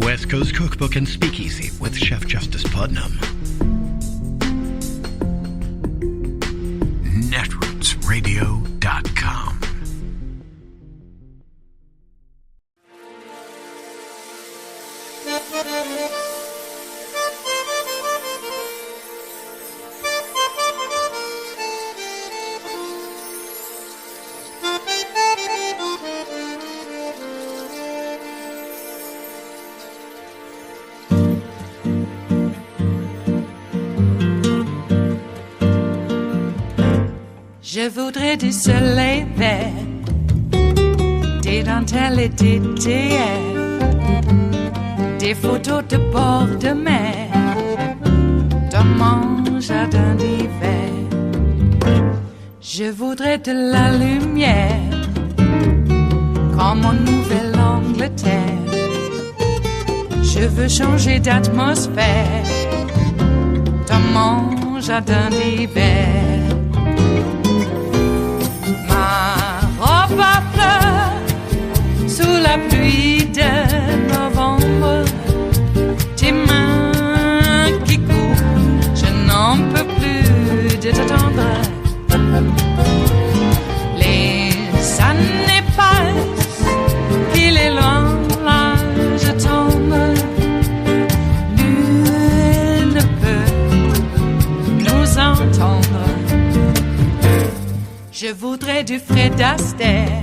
West Coast Cookbook and Speakeasy with Chef Justice Putnam. Netrootsradio.com. Je voudrais du soleil vert, des dentelles et des théières, des photos de bord de mer, dans mon jardin d'hiver. Je voudrais de la lumière, comme en Nouvelle-Angleterre. Je veux changer d'atmosphère, dans mon jardin d'hiver. À fleurs sous la pluie de novembre, tes mains qui courent, je n'en peux plus de t'attendre. Les années passent, il est loin, là je tombe. Nul ne peut nous entendre. Je voudrais du Fred Astaire,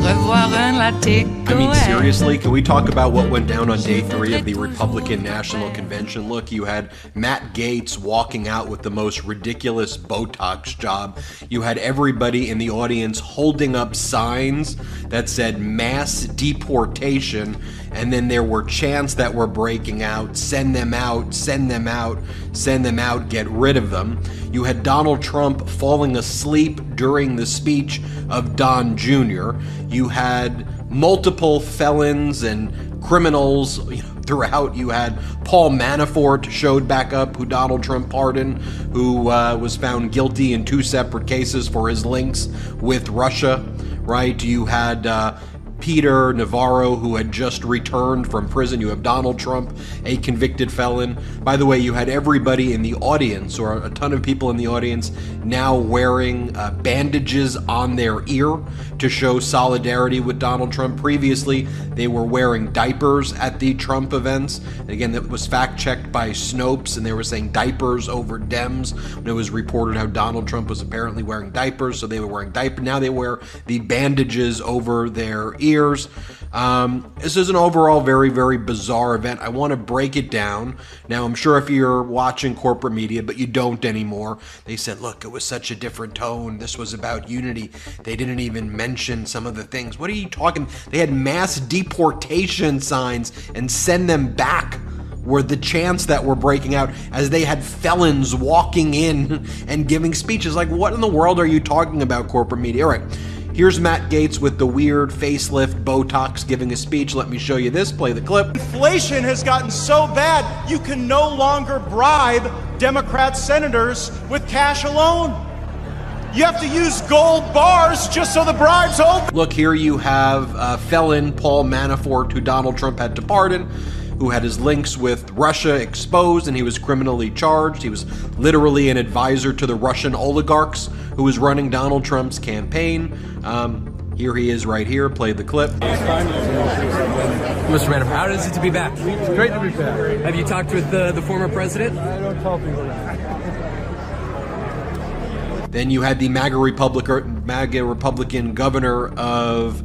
revoir un latte. I mean, seriously, can we talk about what went down on day 3 of the Republican National Convention? Look, you had Matt Gaetz walking out with the most ridiculous Botox job. You had everybody in the audience holding up signs that said mass deportation, and then there were chants that were breaking out, send them out, send them out, send them out, get rid of them. You had Donald Trump falling asleep during the speech of Don Jr. You had multiple felons and criminals throughout. You had Paul Manafort showed back up, who Donald Trump pardoned, who was found guilty in 2 separate cases for his links with Russia, right? You had Peter Navarro, who had just returned from prison. You have Donald Trump, a convicted felon. By the way, you had everybody in the audience, or a ton of people in the audience, now wearing bandages on their ear to show solidarity with Donald Trump. Previously, they were wearing diapers at the Trump events. Again, that was fact-checked by Snopes, and they were saying diapers over Dems. When it was reported how Donald Trump was apparently wearing diapers, so they were wearing diapers. Now they wear the bandages over their ears. This is an overall very, very bizarre event. I want to break it down. Now, I'm sure if you're watching corporate media, but you don't anymore, they said, look, it was such a different tone. This was about unity. They didn't even mention some of the things. What are you talking? They had mass deportation signs and send them back were the chants that were breaking out as they had felons walking in and giving speeches. Like, what in the world are you talking about, corporate media? All right. Here's Matt Gaetz with the weird facelift Botox giving a speech. Let me show you this. Play the clip. Inflation has gotten so bad, you can no longer bribe Democrat senators with cash alone. You have to use gold bars just so the bribe's open. Look, here you have felon Paul Manafort, who Donald Trump had to pardon, who had his links with Russia exposed, and he was criminally charged. He was literally an advisor to the Russian oligarchs who was running Donald Trump's campaign. Here he is right here. Play the clip. Mr. Manafort, how is it to be back? It's great to be back. Have you talked with the former president? I don't tell people that. Then you had the MAGA Republican governor of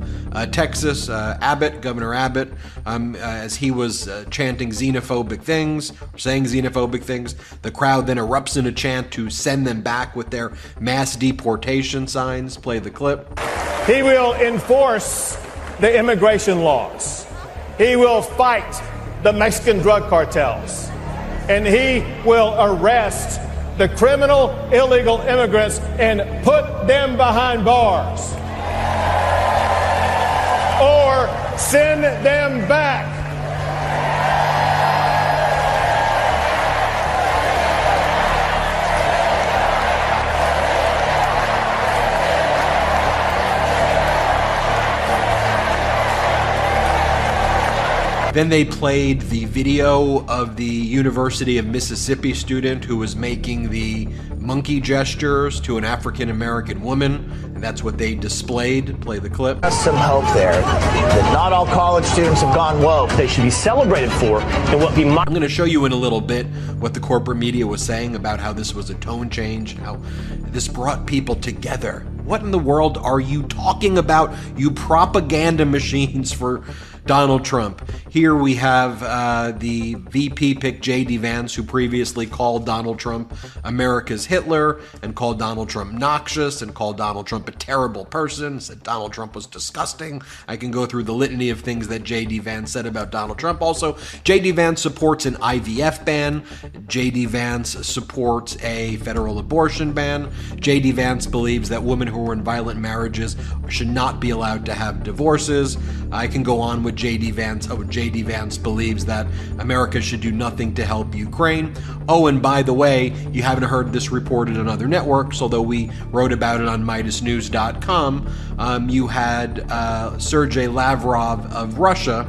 Texas, Governor Abbott, as he was chanting xenophobic things, saying xenophobic things. The crowd then erupts in a chant to send them back with their mass deportation signs. Play the clip. He will enforce the immigration laws. He will fight the Mexican drug cartels. And he will arrest the criminal illegal immigrants and put them behind bars. Or send them back. Then they played the video of the University of Mississippi student who was making the monkey gestures to an African-American woman, and that's what they displayed. Play the clip. Some hope there that not all college students have gone woke. They should be celebrated for and what be. I'm going to show you in a little bit what the corporate media was saying about how this was a tone change, how this brought people together. What in the world are you talking about, you propaganda machines for Donald Trump? Here we have the VP pick J.D. Vance, who previously called Donald Trump America's Hitler and called Donald Trump noxious and called Donald Trump a terrible person, said Donald Trump was disgusting. I can go through the litany of things that J.D. Vance said about Donald Trump. Also, J.D. Vance supports an IVF ban. J.D. Vance supports a federal abortion ban. J.D. Vance believes that women who are in violent marriages should not be allowed to have divorces. I can go on with J.D. Vance. Oh, J.D. Vance believes that America should do nothing to help Ukraine. Oh, and by the way, you haven't heard this reported on other networks, although we wrote about it on MidasNews.com. You had Sergei Lavrov of Russia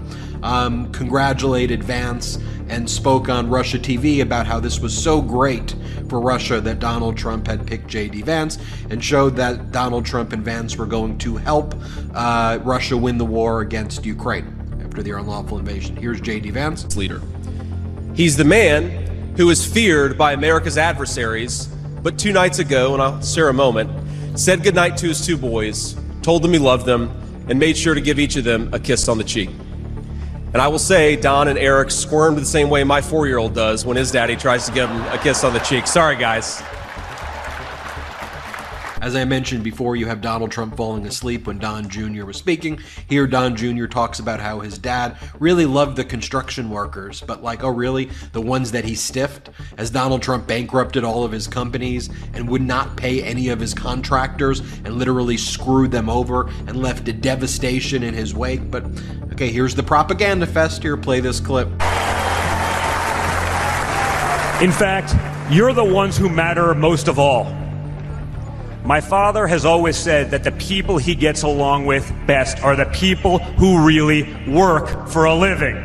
congratulated Vance and spoke on Russia TV about how this was so great for Russia that Donald Trump had picked J.D. Vance, and showed that Donald Trump and Vance were going to help Russia win the war against Ukraine after their unlawful invasion. Here's J.D. Vance. Leader. He's the man who is feared by America's adversaries, but 2 nights ago, and I'll share a moment, said goodnight to his 2 boys, told them he loved them, and made sure to give each of them a kiss on the cheek. And I will say, Don and Eric squirmed the same way my 4-year-old does when his daddy tries to give him a kiss on the cheek. Sorry, guys. As I mentioned before, you have Donald Trump falling asleep when Don Jr. was speaking. Here, Don Jr. talks about how his dad really loved the construction workers, but like, oh really? The ones that he stiffed? As Donald Trump bankrupted all of his companies and would not pay any of his contractors and literally screwed them over and left a devastation in his wake. But okay, here's the propaganda fest. Here, play this clip. In fact, you're the ones who matter most of all. My father has always said that the people he gets along with best are the people who really work for a living.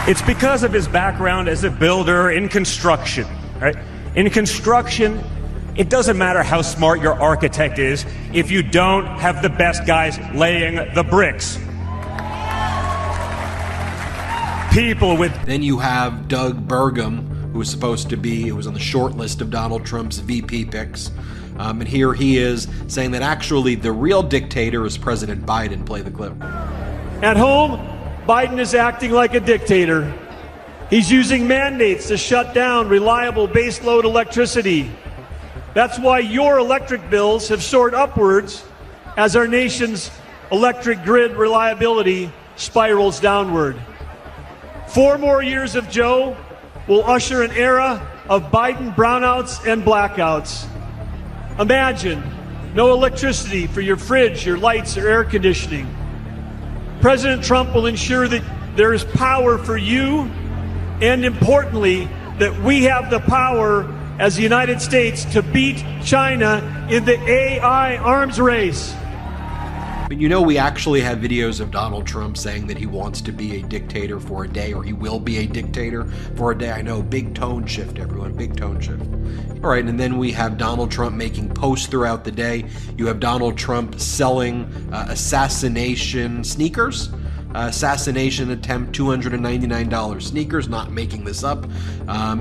It's because of his background as a builder in construction, right? In construction, it doesn't matter how smart your architect is if you don't have the best guys laying the bricks. People with... Then you have Doug Burgum, who was supposed to be, who was on the short list of Donald Trump's VP picks. And here he is saying that actually the real dictator is President Biden. Play the clip. At home, Biden is acting like a dictator. He's using mandates to shut down reliable baseload electricity. That's why your electric bills have soared upwards as our nation's electric grid reliability spirals downward. 4 more years of Joe will usher an era of Biden brownouts and blackouts. Imagine no electricity for your fridge, your lights, or air conditioning. President Trump will ensure that there is power for you, and importantly, that we have the power as the United States to beat China in the AI arms race. But you know, we actually have videos of Donald Trump saying that he wants to be a dictator for a day, or he will be a dictator for a day. I know, big tone shift, everyone, big tone shift. All right, and then we have Donald Trump making posts throughout the day. You have Donald Trump selling assassination sneakers. Assassination attempt, $299 sneakers, not making this up.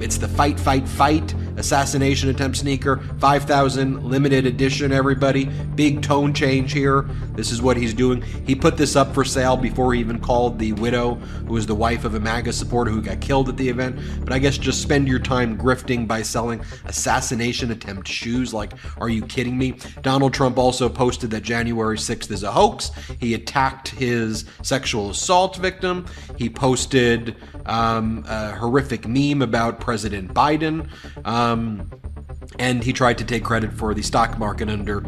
It's the Fight, Fight, Fight assassination attempt sneaker, 5,000 limited edition, everybody. Big tone change here. This is what he's doing. He put this up for sale before he even called the widow, who was the wife of a MAGA supporter who got killed at the event. But I guess just spend your time grifting by selling assassination attempt shoes. Like, are you kidding me? Donald Trump also posted that January 6th is a hoax. He attacked his sexual assault victim. He posted a horrific meme about President Biden. And he tried to take credit for the stock market under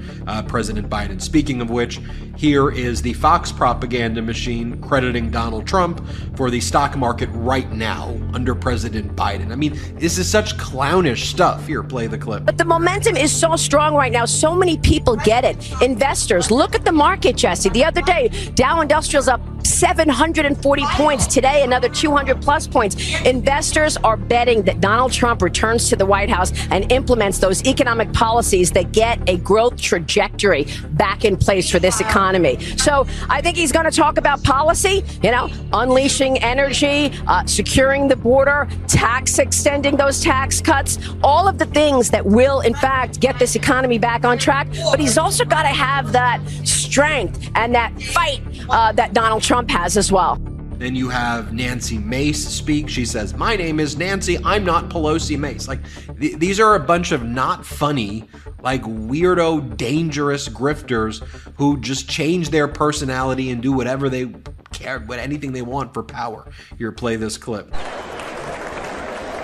President Biden. Speaking of which, here is the Fox propaganda machine crediting Donald Trump for the stock market right now under President Biden. I mean, this is such clownish stuff. Here, play the clip. But the momentum is so strong right now. So many people get it. Investors, look at the market, Jesse. The other day, Dow Industrial's up 740 points. Today, another 200 plus points. Investors are betting that Donald Trump returns to the White House and implements those economic policies that get a growth trajectory back in place for this economy. So I think he's going to talk about policy, unleashing energy, securing the border, extending those tax cuts, all of the things that will, in fact, get this economy back on track. But he's also got to have that strength and that fight that Donald Trump has as well. Then you have Nancy Mace speak. She says, "My name is Nancy. I'm not Pelosi Mace." Like, these are a bunch of not funny, like weirdo, dangerous grifters who just change their personality and do whatever they care, anything they want for power. Here, play this clip.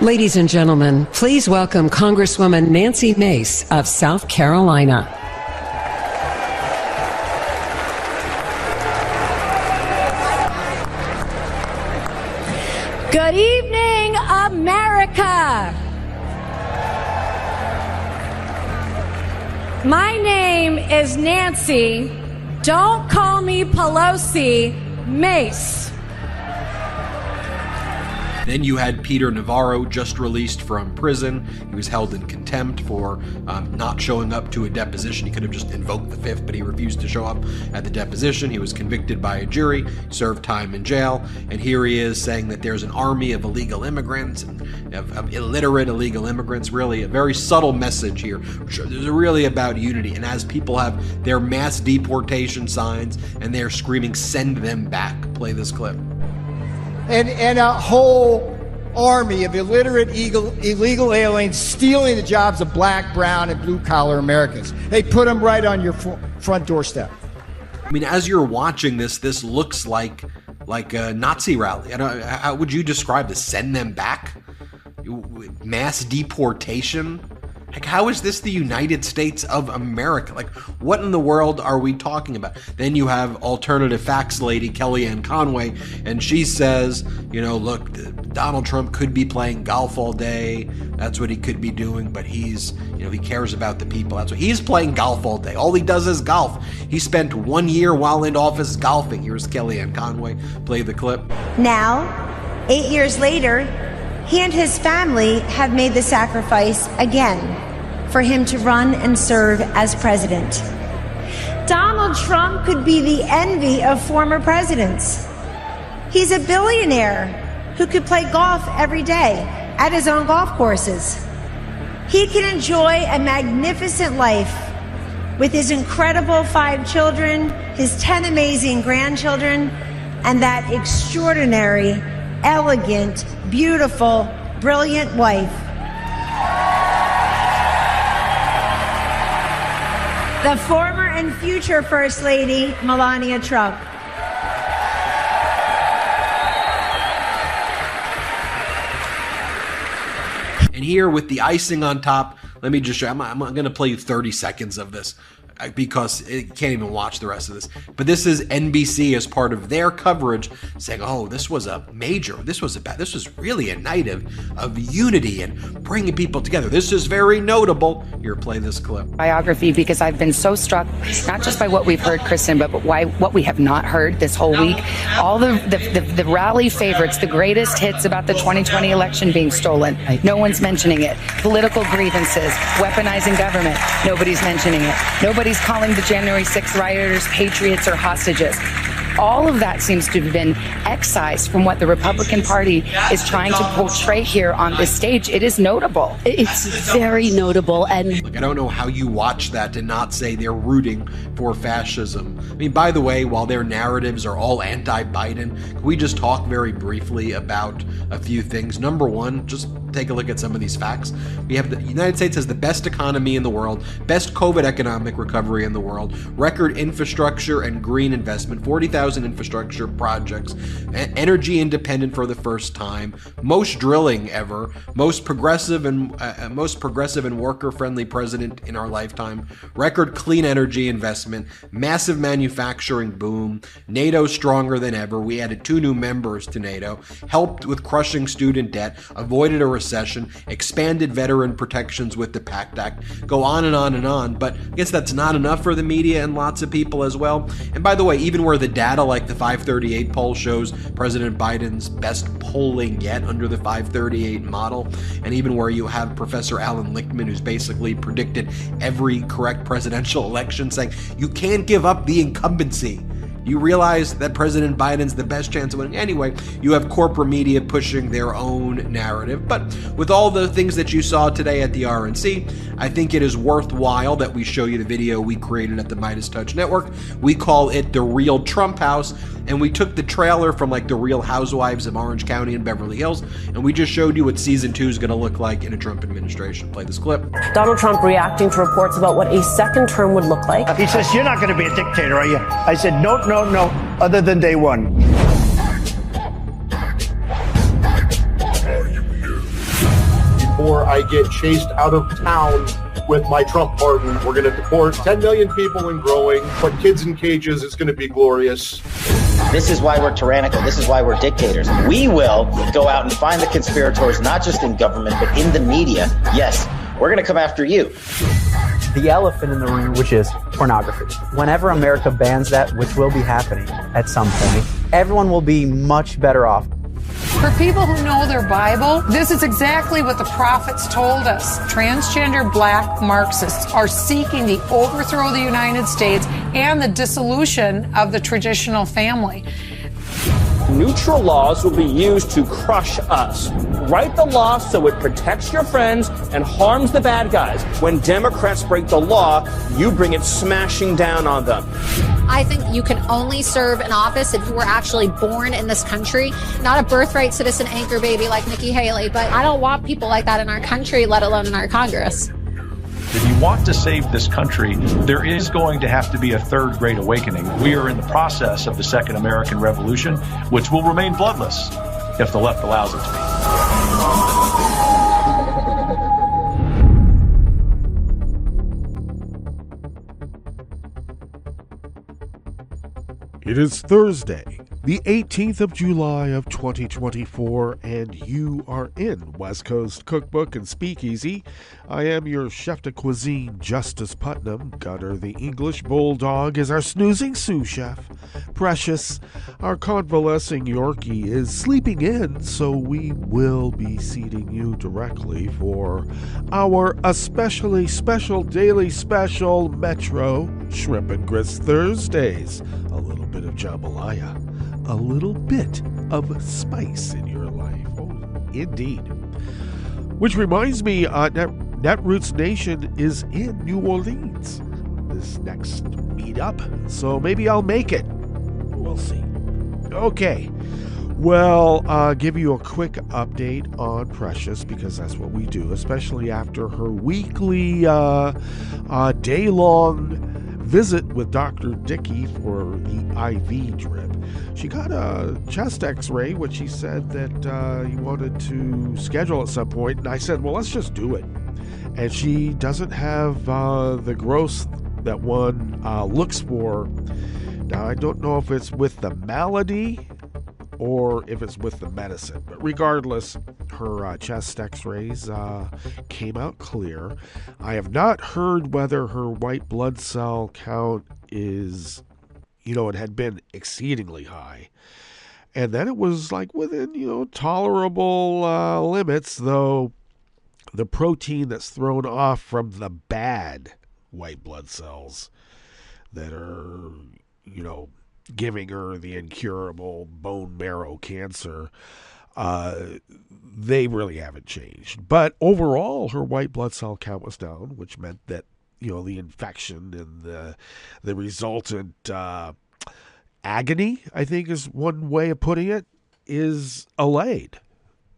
Ladies and gentlemen, please welcome Congresswoman Nancy Mace of South Carolina. Good evening, America. My name is Nancy. Don't call me Pelosi, Mace. Then you had Peter Navarro, just released from prison. He was held in contempt for not showing up to a deposition. He could have just invoked the Fifth, but he refused to show up at the deposition. He was convicted by a jury, served time in jail, and here he is saying that there's an army of illegal immigrants and of illiterate illegal immigrants. Really a very subtle message here. It's really about unity. And as people have their mass deportation signs and they're screaming, "Send them back." Play this clip. And a whole army of illiterate illegal aliens stealing the jobs of black, brown, and blue-collar Americans. They put them right on your front doorstep. I mean, as you're watching this looks like a Nazi rally. How would you describe this? Send them back? Mass deportation? Like, how is this the United States of America? Like, what in the world are we talking about? Then you have alternative facts lady Kellyanne Conway, and she says, look, Donald Trump could be playing golf all day. That's what he could be doing, but he's, he cares about the people. That's what he's playing golf all day. All he does is golf. He spent 1 year while in office golfing. Here's Kellyanne Conway. Play the clip. Now, 8 years later, he and his family have made the sacrifice again for him to run and serve as president. Donald Trump could be the envy of former presidents. He's a billionaire who could play golf every day at his own golf courses. He can enjoy a magnificent life with his incredible 5 children, his 10 amazing grandchildren, and that extraordinary, elegant, beautiful, brilliant wife. The former and future First Lady, Melania Trump. And here with the icing on top, let me just show you, I'm going to play you 30 seconds of this because it can't even watch the rest of this. But this is NBC as part of their coverage saying, oh, this was really a night of unity and bringing people together. This is very notable. Here, play this clip. Biography, because I've been so struck, not just by what we've heard, Kristen, but what we have not heard this whole week. All the rally favorites, the greatest hits about the 2020 election being stolen. No one's mentioning it. Political grievances, weaponizing government. Nobody's mentioning it. Nobody's calling the January 6th rioters patriots or hostages. All of that seems to have been excised from what the Republican Party is trying to portray here on this stage. It is notable. It's very notable. And look, I don't know how you watch that and not say they're rooting for fascism. I mean, by the way, while their narratives are all anti-Biden, can we just talk very briefly about a few things? Number one, just take a look at some of these facts. We have the United States has the best economy in the world, best COVID economic recovery in the world, record infrastructure and green investment, 40,000 2,000 infrastructure projects, energy independent for the first time, most drilling ever, most progressive and worker-friendly president in our lifetime, record clean energy investment, massive manufacturing boom, NATO stronger than ever. We added 2 new members to NATO, helped with crushing student debt, avoided a recession, expanded veteran protections with the PACT Act, go on and on and on. But I guess that's not enough for the media and lots of people as well. And by the way, even where the data like the 538 poll shows President Biden's best polling yet under the 538 model, and even where you have Professor Alan Lichtman, who's basically predicted every correct presidential election, saying you can't give up the incumbency. You realize that President Biden's the best chance of winning anyway. You have corporate media pushing their own narrative. But with all the things that you saw today at the RNC, I think it is worthwhile that we show you the video we created at the Midas Touch Network. We call it The Real Trump House. And we took the trailer from like The Real Housewives of Orange County and Beverly Hills, and we just showed you what season 2 is going to look like in a Trump administration. Play this clip. Donald Trump reacting to reports about what a second term would look like. He says, "You're not going to be a dictator, are you?" I said, no, other than day one. Before I get chased out of town with my Trump pardon, we're going to deport 10 million people and growing, put kids in cages. It's going to be glorious. This is why we're tyrannical. This is why we're dictators. We will go out and find the conspirators, not just in government, but in the media. Yes, we're going to come after you. The elephant in the room, which is pornography. Whenever America bans that, which will be happening at some point, everyone will be much better off. For people who know their Bible, this is exactly what the prophets told us. Transgender black Marxists are seeking the overthrow of the United States and the dissolution of the traditional family. Neutral laws will be used to crush us. Write the law so it protects your friends and harms the bad guys. When Democrats break the law, you bring it smashing down on them. I think you can only serve in office if you were actually born in this country, not a birthright citizen anchor baby like Nikki Haley. But I don't want people like that in our country, let alone in our Congress. If you want to save this country, there is going to have to be a third great awakening. We are in the process of the Second American Revolution, which will remain bloodless if the left allows it to be. It is Thursday, the 18th of July of 2024, and you are in West Coast Cookbook and Speakeasy. I am your chef de cuisine, Justice Putnam. Gunner, the English Bulldog, is our snoozing sous chef. Precious, our convalescing Yorkie, is sleeping in, so we will be seating you directly for our especially special daily special Metro Shrimp and Grits Thursdays. A little bit of jambalaya, a little bit of spice in your life. Oh, indeed. Which reminds me, Netroots Nation is in New Orleans this next meetup, so maybe I'll make it. We'll see. Okay. Well, give you a quick update on Precious, because that's what we do, especially after her weekly day-long visit with Dr. Dickey for the IV drip. She got a chest x-ray, which she said that he wanted to schedule at some point, and I said, well, let's just do it. And she doesn't have the growth that one looks for. Now, I don't know if it's with the malady or if it's with the medicine, but regardless, her chest x-rays came out clear. I have not heard whether her white blood cell count is, it had been exceedingly high. And then it was like within, tolerable limits, though the protein that's thrown off from the bad white blood cells that are, giving her the incurable bone marrow cancer, they really haven't changed. But overall, her white blood cell count was down, which meant that, the infection and the resultant agony, I think is one way of putting it, is allayed.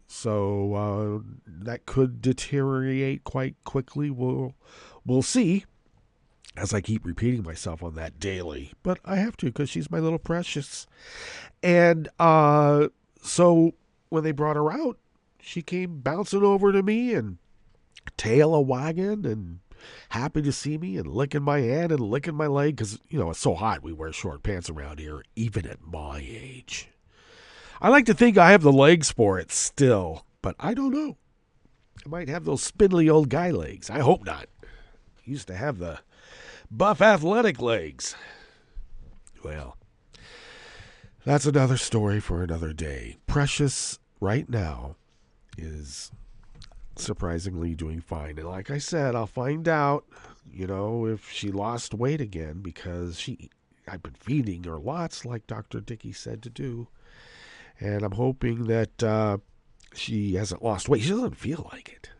So that could deteriorate quite quickly. We'll see. as I keep repeating myself on that daily. But I have to, because she's my little precious. And so when they brought her out, she came bouncing over to me and tail a wagging and happy to see me and licking my hand and licking my leg, because, it's so hot we wear short pants around here, even at my age. I like to think I have the legs for it still, but I don't know. I might have those spindly old guy legs. I hope not. I used to have the buff athletic legs. Well, that's another story for another day. Precious right now is surprisingly doing fine. And like I said, I'll find out, if she lost weight again, because I've been feeding her lots like Dr. Dickey said to do. And I'm hoping that she hasn't lost weight. She doesn't feel like it.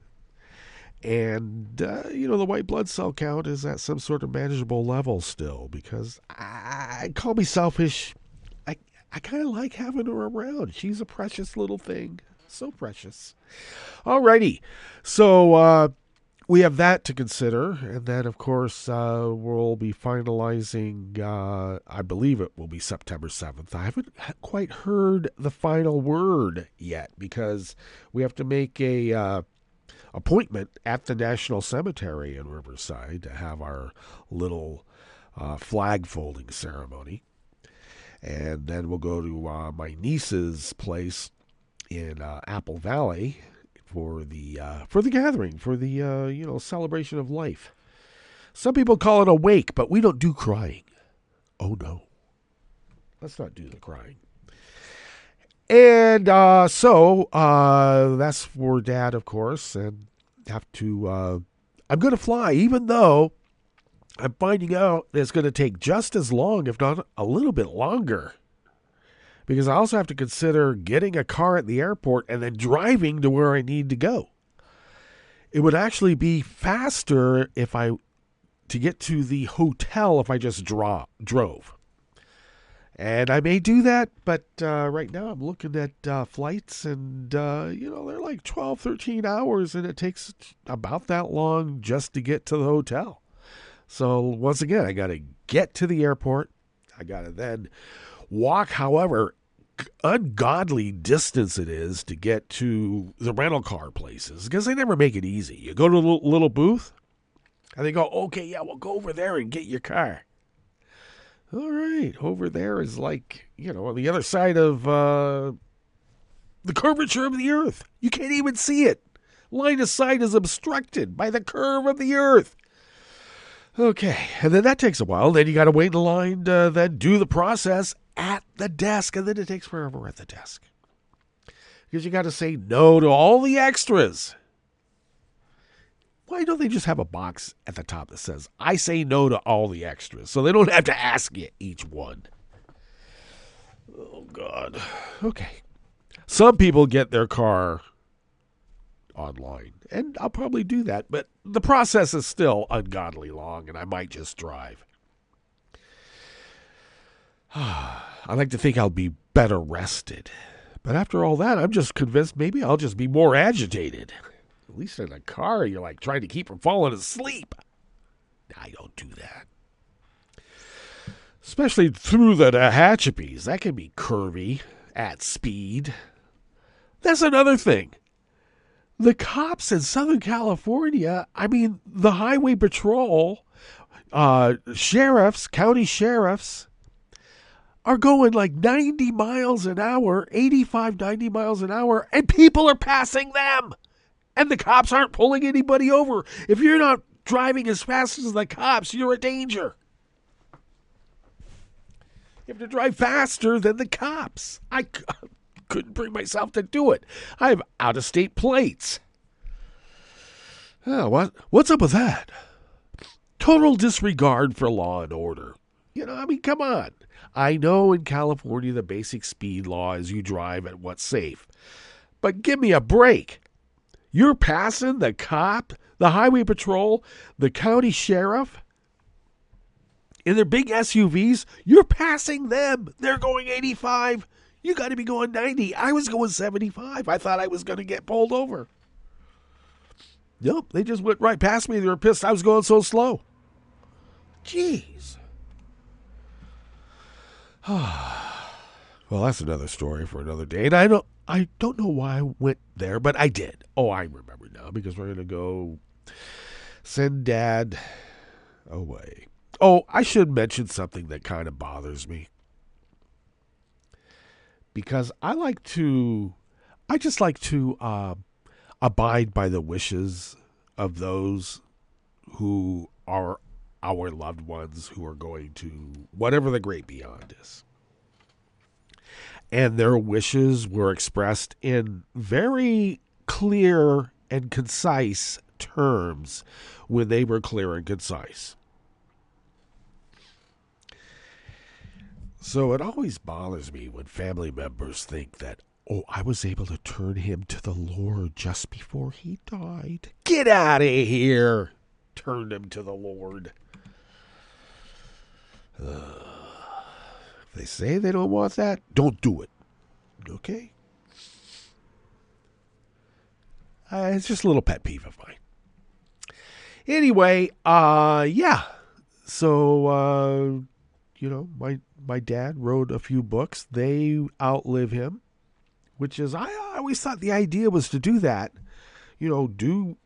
And, the white blood cell count is at some sort of manageable level still, because I call me selfish. I kind of like having her around. She's a precious little thing. So precious. Alrighty. So we have that to consider. And then, of course, we'll be finalizing, I believe it will be September 7th. I haven't quite heard the final word yet, because we have to make a appointment at the National Cemetery in Riverside to have our little flag folding ceremony. And then we'll go to my niece's place in Apple Valley for the gathering, for the celebration of life. Some people call it a wake, but we don't do crying. Oh no, let's not do the crying. And so that's for Dad, of course, and have to. I'm going to fly, even though I'm finding out that it's going to take just as long, if not a little bit longer, because I also have to consider getting a car at the airport and then driving to where I need to go. It would actually be faster to get to the hotel if I just drove. And I may do that, but right now I'm looking at flights, and, they're like 12, 13 hours, and it takes about that long just to get to the hotel. So once again, I got to get to the airport. I got to then walk, however ungodly distance it is to get to the rental car places, because they never make it easy. You go to a little booth, and they go, okay, yeah, we'll go over there and get your car. All right, over there is like, on the other side of the curvature of the earth. You can't even see it. Line of sight is obstructed by the curve of the earth. Okay, and then that takes a while. Then you got to wait in line to then do the process at the desk, and then it takes forever at the desk, because you got to say no to all the extras. Why don't they just have a box at the top that says, I say no to all the extras, so they don't have to ask you each one? Oh, God. Okay. Some people get their car online, and I'll probably do that, but the process is still ungodly long, and I might just drive. I like to think I'll be better rested, but after all that, I'm just convinced maybe I'll just be more agitated. At least in a car, you're like trying to keep from falling asleep. I don't do that. Especially through the Tehachapi's. That can be curvy at speed. That's another thing. The cops in Southern California, the highway patrol, sheriffs, county sheriffs, are going like 90 miles an hour, 85, 90 miles an hour, and people are passing them. And the cops aren't pulling anybody over. If you're not driving as fast as the cops, you're a danger. You have to drive faster than the cops. I couldn't bring myself to do it. I have out-of-state plates. Oh, what's up with that? Total disregard for law and order. Come on. I know in California the basic speed law is you drive at what's safe. But give me a break. You're passing the cop, the highway patrol, the county sheriff in their big SUVs. You're passing them. They're going 85. You got to be going 90. I was going 75. I thought I was going to get pulled over. Nope, they just went right past me. They were pissed I was going so slow. Jeez. Well, that's another story for another day. And I don't know why I went there, but I did. Oh, I remember now, because we're going to go send Dad away. Oh, I should mention something that kind of bothers me. Because I just like to abide by the wishes of those who are our loved ones who are going to whatever the great beyond is. And their wishes were expressed in very clear and concise terms when they were clear and concise. So it always bothers me when family members think that, oh, I was able to turn him to the Lord just before he died. Get out of here. Turned him to the Lord. If they say they don't want that, don't do it. Okay? It's just a little pet peeve of mine. Anyway, yeah. So, my dad wrote a few books. They outlive him, which is, I always thought the idea was to do that. Do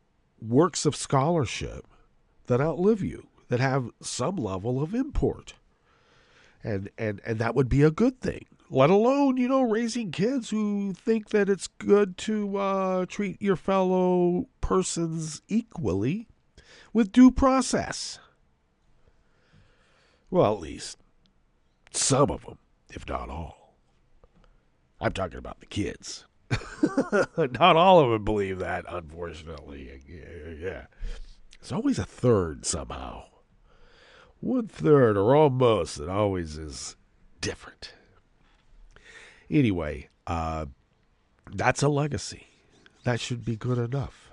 works of scholarship that outlive you, that have some level of import. And that would be a good thing. Let alone, raising kids who think that it's good to treat your fellow persons equally with due process. Well, at least some of them, if not all. I'm talking about the kids. Not all of them believe that, unfortunately. Yeah. There's always a third somehow. 1/3 or almost. It always is different. Anyway, that's a legacy. That should be good enough,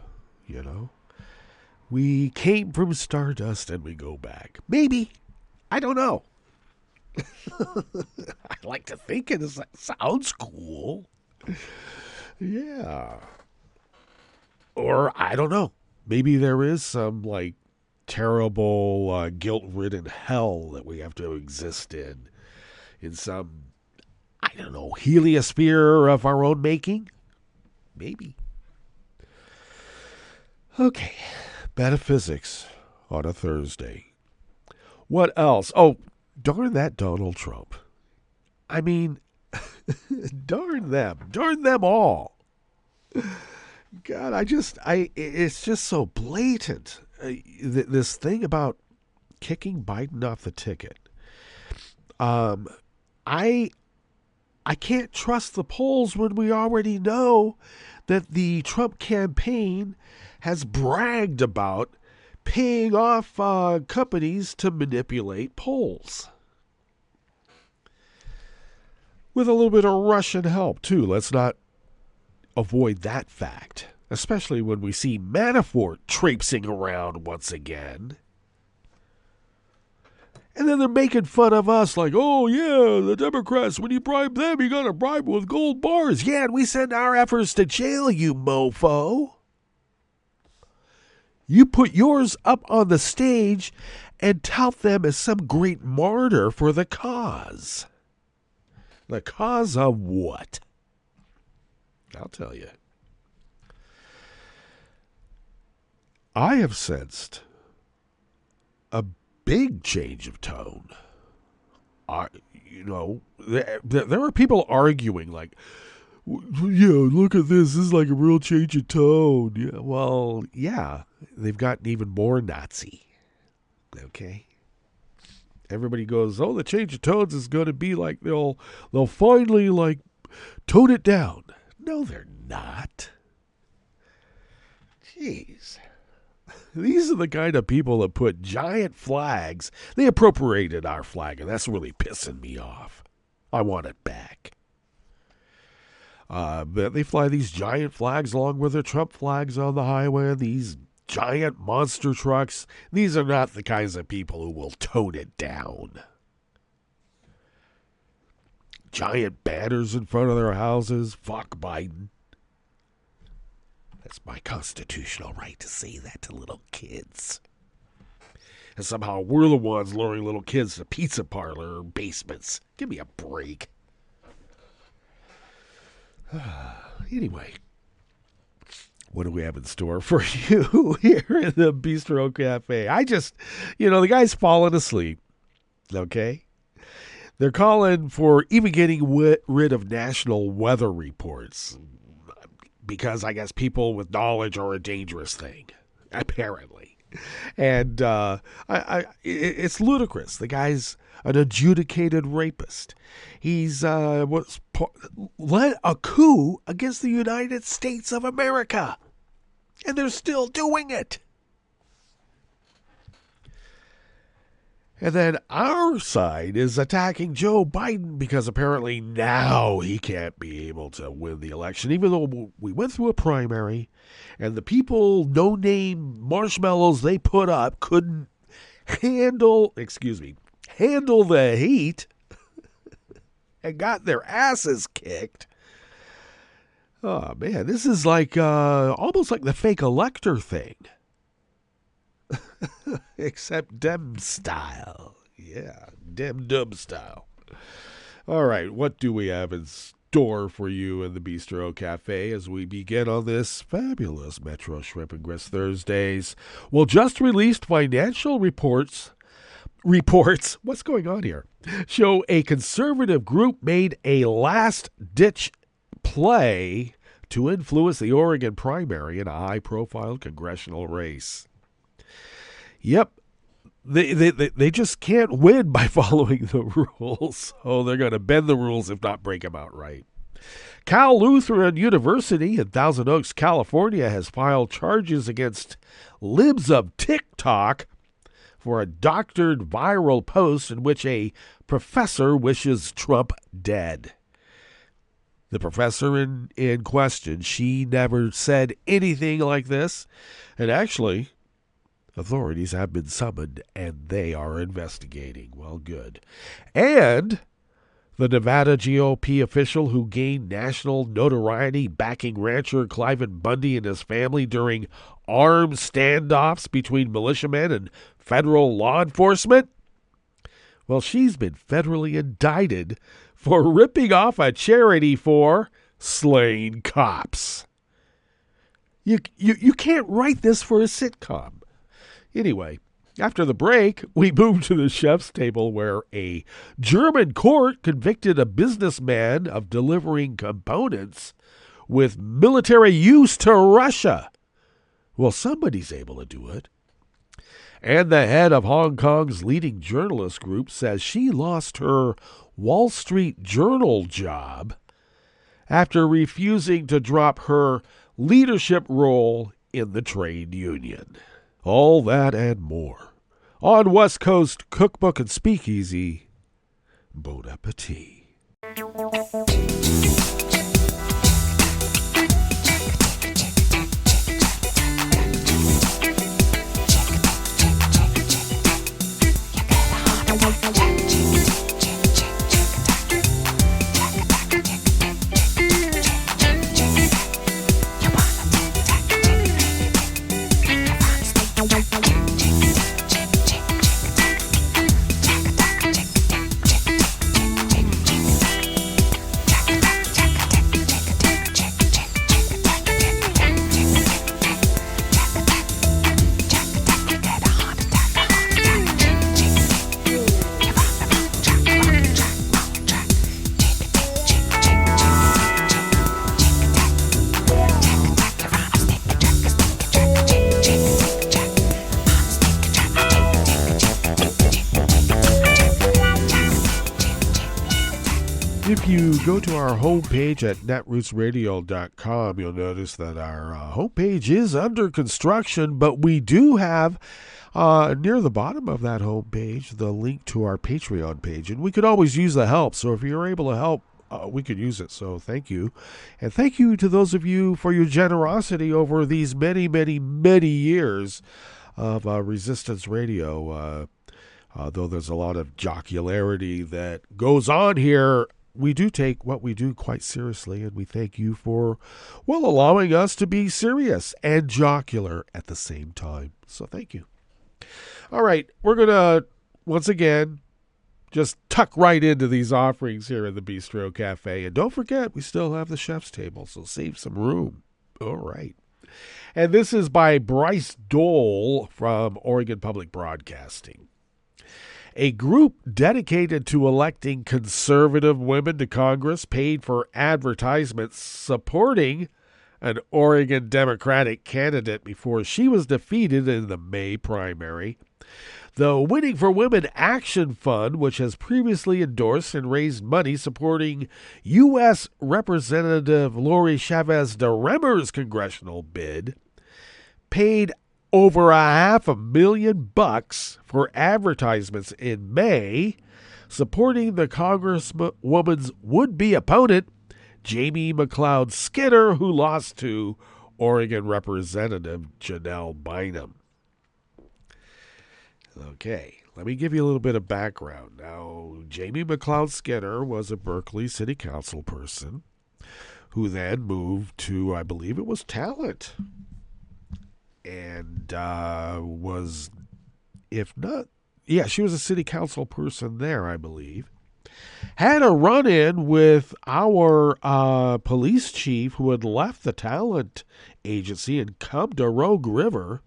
We came from stardust and we go back. Maybe. I don't know. I like to think it sounds cool. Yeah. Or, I don't know. Maybe there is some, terrible, guilt-ridden hell that we have to exist in some, I don't know, heliosphere of our own making? Maybe. Okay. Metaphysics on a Thursday. What else? Oh, darn that Donald Trump. I mean, darn them. Darn them all. God, it's just so blatant. This thing about kicking Biden off the ticket. I can't trust the polls when we already know that the Trump campaign has bragged about paying off companies to manipulate polls. With a little bit of Russian help, too. Let's not avoid that fact. Especially when we see Manafort traipsing around once again. And then they're making fun of us like, oh, yeah, the Democrats, when you bribe them, you got to bribe them with gold bars. Yeah, and we send our efforts to jail, you mofo. You put yours up on the stage and tout them as some great martyr for the cause. The cause of what? I'll tell you. I have sensed a big change of tone. There are people arguing like, yeah, look at this. This is like a real change of tone. Yeah, well, yeah, they've gotten even more Nazi. Okay. Everybody goes, oh, the change of tones is going to be like they'll finally tone it down. No, they're not. Jeez. These are the kind of people that put giant flags. They appropriated our flag, and that's really pissing me off. I want it back. But they fly these giant flags along with their Trump flags on the highway, these giant monster trucks. These are not the kinds of people who will tone it down. Giant banners in front of their houses. Fuck Biden. That's my constitutional right to say that to little kids. And somehow we're the ones luring little kids to pizza parlor or basements. Give me a break. Anyway, what do we have in store for you here in the Bistro Cafe? The guy's falling asleep, okay? They're calling for even getting rid of national weather reports because I guess people with knowledge are a dangerous thing, apparently. And it's ludicrous. The guy's an adjudicated rapist. He's led a coup against the United States of America. And they're still doing it. And then our side is attacking Joe Biden because apparently now he can't be able to win the election, even though we went through a primary and the people, no-name marshmallows they put up couldn't handle the heat and got their asses kicked. Oh, man, this is like almost like the fake elector thing. Except Dem style. Yeah, Dem Dub style. All right, what do we have in store for you in the Bistro Cafe as we begin on this fabulous Metro Shrimp and Grits Thursdays? Well, just released financial reports, what's going on here? Show a conservative group made a last-ditch play to influence the Oregon primary in a high-profile congressional race. Yep, they just can't win by following the rules, so they're going to bend the rules if not break them outright. Cal Lutheran University in Thousand Oaks, California has filed charges against libs of TikTok for a doctored viral post in which a professor wishes Trump dead. The professor in question, she never said anything like this, and actually, authorities have been summoned, and they are investigating. Well, good. And the Nevada GOP official who gained national notoriety backing rancher Cliven Bundy and his family during armed standoffs between militiamen and federal law enforcement, well, she's been federally indicted for ripping off a charity for slaying cops. You can't write this for a sitcom. Anyway, after the break, we move to the chef's table where a German court convicted a businessman of delivering components with military use to Russia. Well, somebody's able to do it. And the head of Hong Kong's leading journalist group says she lost her Wall Street Journal job after refusing to drop her leadership role in the trade union. All that and more on West Coast Cookbook and Speakeasy. Bon appetit. If you go to our homepage at netrootsradio.com, you'll notice that our homepage is under construction, but we do have near the bottom of that homepage the link to our Patreon page, and we could always use the help. So if you're able to help, we could use it. So thank you. And thank you to those of you for your generosity over these many, many, many years of Resistance Radio. Though there's a lot of jocularity that goes on here, we do take what we do quite seriously, and we thank you for, well, allowing us to be serious and jocular at the same time. So thank you. All right, we're going to, once again, just tuck right into these offerings here in the Bistro Cafe. And don't forget, we still have the chef's table, so save some room. All right. And this is by Bryce Dole from Oregon Public Broadcasting. A group dedicated to electing conservative women to Congress paid for advertisements supporting an Oregon Democratic candidate before she was defeated in the May primary. The Winning for Women Action Fund, which has previously endorsed and raised money supporting U.S. Representative Lori Chavez DeRemer's congressional bid, paid over $500,000 for advertisements in May supporting the Congresswoman's would-be opponent, Jamie McLeod Skinner, who lost to Oregon Representative Janelle Bynum. Okay, let me give you a little bit of background. Now, Jamie McLeod Skinner was a Berkeley City Council person who then moved to, I believe it was Talent, and was, if not, yeah, she was a city council person there, I believe. Had a run-in with our police chief who had left the talent agency and come to Rogue River.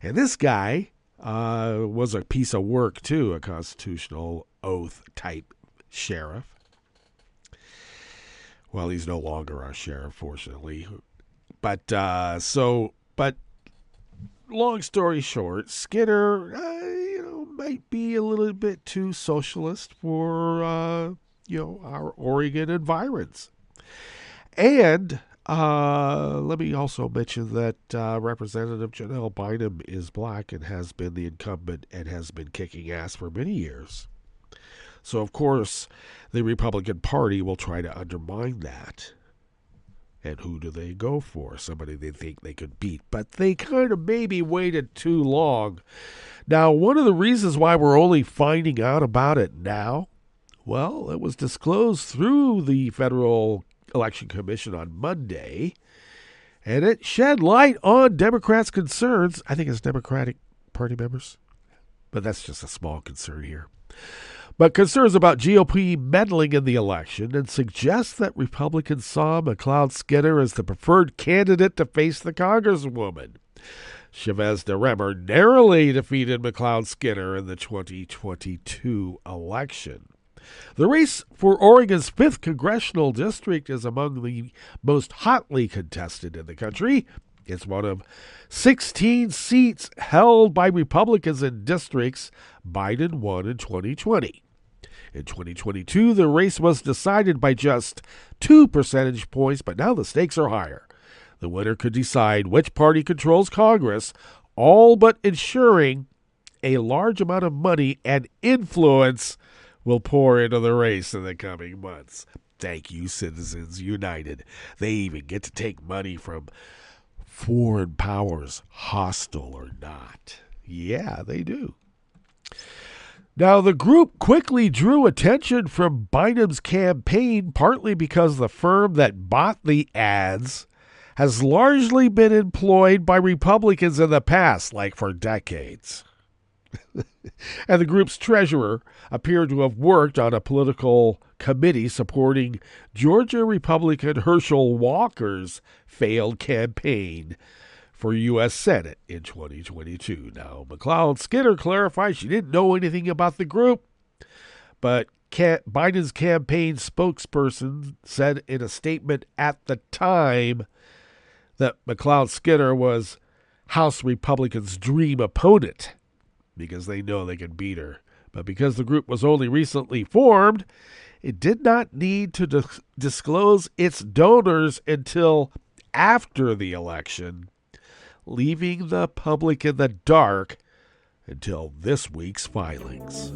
And this guy was a piece of work, too, a constitutional oath-type sheriff. Well, he's no longer our sheriff, fortunately. But long story short, Skinner, might be a little bit too socialist for, our Oregon environs. And let me also mention that Representative Janelle Bynum is black and has been the incumbent and has been kicking ass for many years. So, of course, the Republican Party will try to undermine that. And who do they go for? Somebody they think they could beat. But they kind of maybe waited too long. Now, one of the reasons why we're only finding out about it now, well, it was disclosed through the Federal Election Commission on Monday, and it shed light on Democrats' concerns. I think it's Democratic Party members, but that's just a small concern here. But concerns about GOP meddling in the election and suggests that Republicans saw McLeod Skinner as the preferred candidate to face the Congresswoman. Chavez DeRemer narrowly defeated McLeod Skinner in the 2022 election. The race for Oregon's 5th congressional district is among the most hotly contested in the country. It's one of 16 seats held by Republicans in districts Biden won in 2020. In 2022, the race was decided by just 2 percentage points, but now the stakes are higher. The winner could decide which party controls Congress, all but ensuring a large amount of money and influence will pour into the race in the coming months. Thank you, Citizens United. They even get to take money from foreign powers, hostile or not. Yeah, they do. Now, the group quickly drew attention from Bynum's campaign, partly because the firm that bought the ads has largely been employed by Republicans in the past, like for decades. And the group's treasurer appeared to have worked on a political committee supporting Georgia Republican Herschel Walker's failed campaign for U.S. Senate in 2022. Now, McLeod Skinner clarified she didn't know anything about the group, but Biden's campaign spokesperson said in a statement at the time that McLeod Skinner was House Republicans' dream opponent because they know they can beat her. But because the group was only recently formed, it did not need to disclose its donors until after the election, leaving the public in the dark until this week's filings.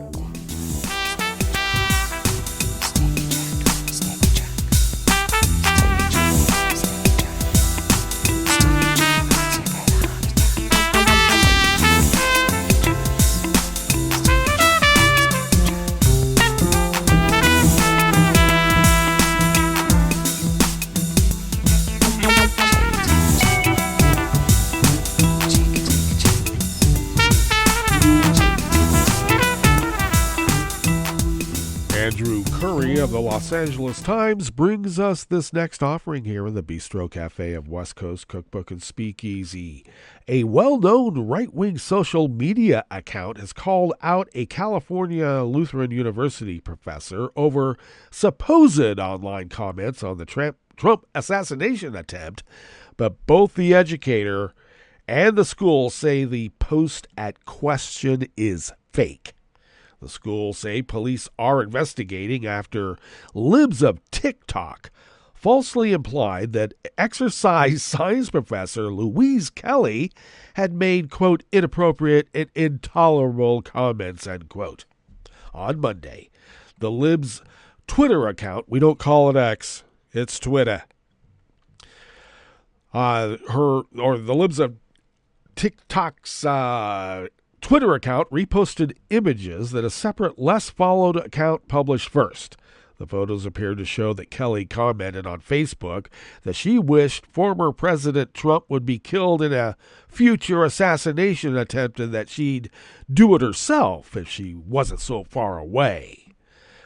Andrew Curry of the Los Angeles Times brings us this next offering here in the Bistro Cafe of West Coast Cookbook and Speakeasy. A well-known right-wing social media account has called out a California Lutheran University professor over supposed online comments on the Trump assassination attempt, but both the educator and the school say the post at question is fake. The school say police are investigating after libs of TikTok falsely implied that exercise science professor Louise Kelly had made, quote, inappropriate and intolerable comments, end quote. On Monday, the libs' Twitter account, we don't call it X, it's Twitter. The libs of TikTok's Twitter account reposted images that a separate, less followed account published first. The photos appeared to show that Kelly commented on Facebook that she wished former President Trump would be killed in a future assassination attempt and that she'd do it herself if she wasn't so far away.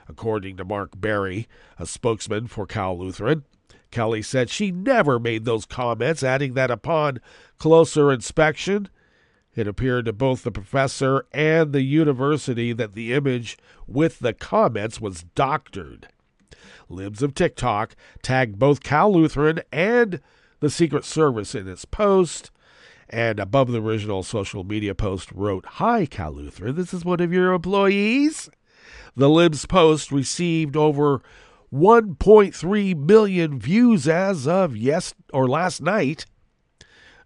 According to Mark Berry, a spokesman for Cal Lutheran, Kelly said she never made those comments, adding that upon closer inspection, it appeared to both the professor and the university that the image with the comments was doctored. Libs of TikTok tagged both Cal Lutheran and the Secret Service in its post, and above the original social media post wrote, "Hi, Cal Lutheran, this is one of your employees." The Libs post received over 1.3 million views as of last night,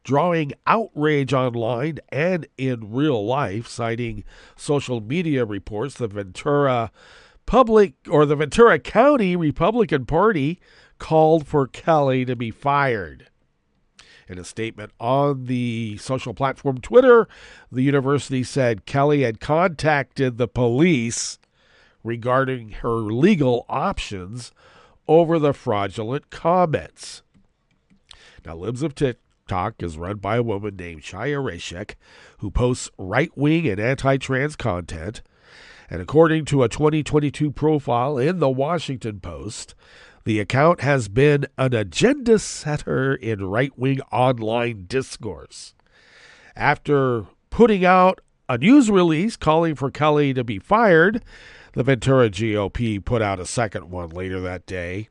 drawing outrage online and in real life, citing social media reports. The Ventura County Republican Party called for Kelly to be fired. In a statement on the social platform Twitter, the university said Kelly had contacted the police regarding her legal options over the fraudulent comments. Now, Libs of TikTok is run by a woman named Shaya Rashek, who posts right-wing and anti-trans content. And according to a 2022 profile in the Washington Post, the account has been an agenda setter in right-wing online discourse. After putting out a news release calling for Kelly to be fired, the Ventura GOP put out a second one later that day.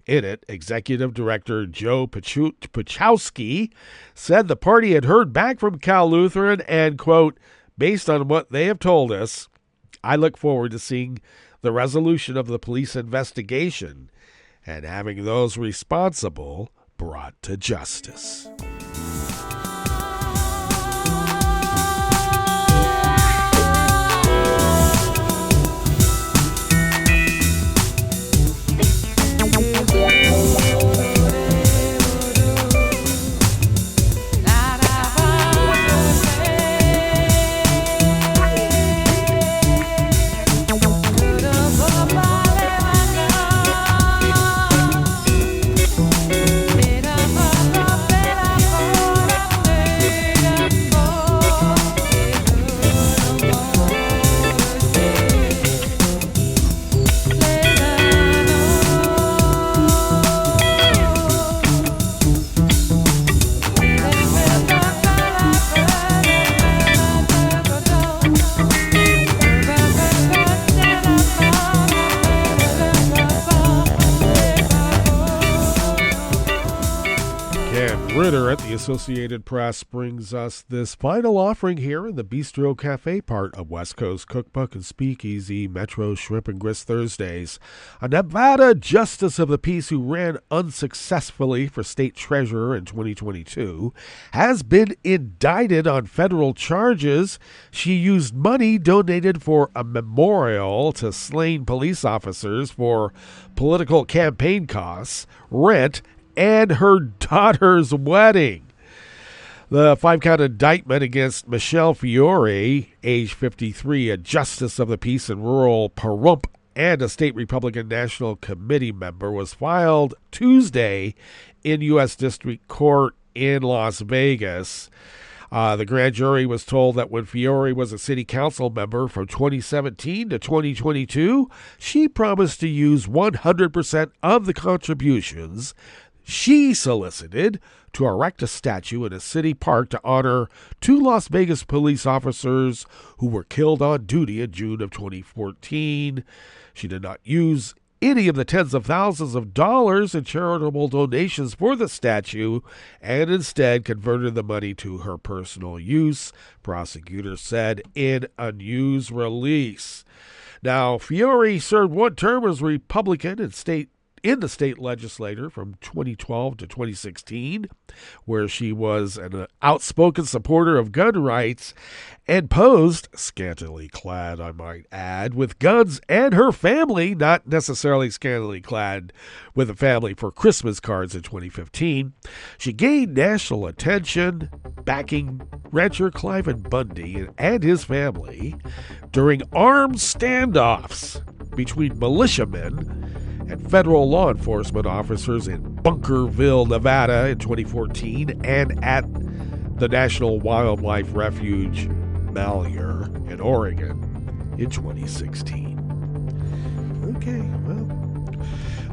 In it, Executive Director Joe Pachowski said the party had heard back from Cal Lutheran and, quote, based on what they have told us, I look forward to seeing the resolution of the police investigation and having those responsible brought to justice. Ritter at the Associated Press brings us this final offering here in the Bistro Cafe part of West Coast Cookbook and Speakeasy Metro Shrimp and Grist Thursdays. A Nevada justice of the peace who ran unsuccessfully for state treasurer in 2022 has been indicted on federal charges. She used money donated for a memorial to slain police officers for political campaign costs, rent, and her daughter's wedding. The 5-count indictment against Michelle Fiore, age 53, a justice of the peace in rural Pahrump and a state Republican National Committee member, was filed Tuesday in U.S. District Court in Las Vegas. The grand jury was told that when Fiore was a city council member from 2017 to 2022, she promised to use 100% of the contributions she solicited to erect a statue in a city park to honor 2 Las Vegas police officers who were killed on duty in June of 2014. She did not use any of the tens of thousands of dollars in charitable donations for the statue and instead converted the money to her personal use, prosecutors said in a news release. Now, Fiore served 1 term as Republican in the state legislature from 2012 to 2016, where she was an outspoken supporter of gun rights and posed, scantily clad, I might add, with guns and her family, not necessarily scantily clad with a family, for Christmas cards in 2015. She gained national attention, backing rancher Cliven Bundy and his family during armed standoffs between militiamen and federal law enforcement officers in Bunkerville, Nevada in 2014 and at the National Wildlife Refuge Malheur in Oregon in 2016. Okay, well,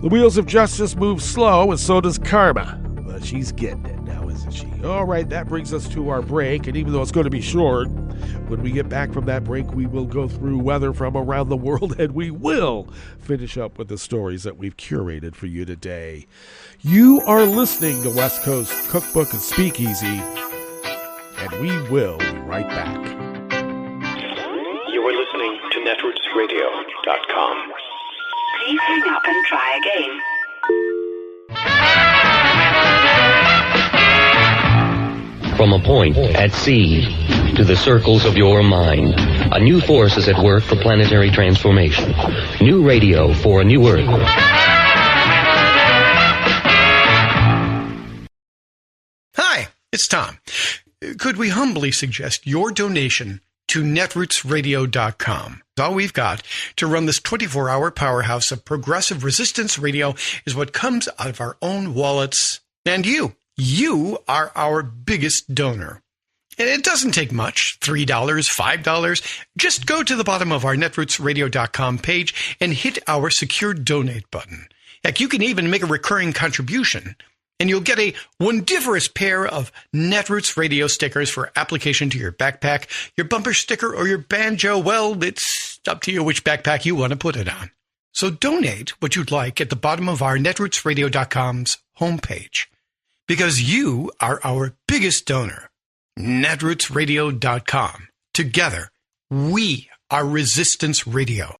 the wheels of justice move slow and so does karma, but she's getting it now, isn't she? All right, that brings us to our break, and even though it's going to be short, when we get back from that break, we will go through weather from around the world, and we will finish up with the stories that we've curated for you today. You are listening to West Coast Cookbook and Speakeasy, and we will be right back. You are listening to netrootsradio.com. Please hang up and try again. From a point at sea to the circles of your mind, a new force is at work for planetary transformation. New radio for a new Earth. Hi, it's Tom. Could we humbly suggest your donation to netrootsradio.com? All we've got to run this 24-hour powerhouse of progressive resistance radio is what comes out of our own wallets. And you are our biggest donor. And it doesn't take much, $3, $5. Just go to the bottom of our netrootsradio.com page and hit our secure donate button. Heck, you can even make a recurring contribution, and you'll get a wondiferous pair of Netroots radio stickers for application to your backpack, your bumper sticker, or your banjo. Well, it's up to you which backpack you want to put it on. So donate what you'd like at the bottom of our netrootsradio.com's homepage, because you are our biggest donor. netrootsradio.com. Together, we are Resistance Radio.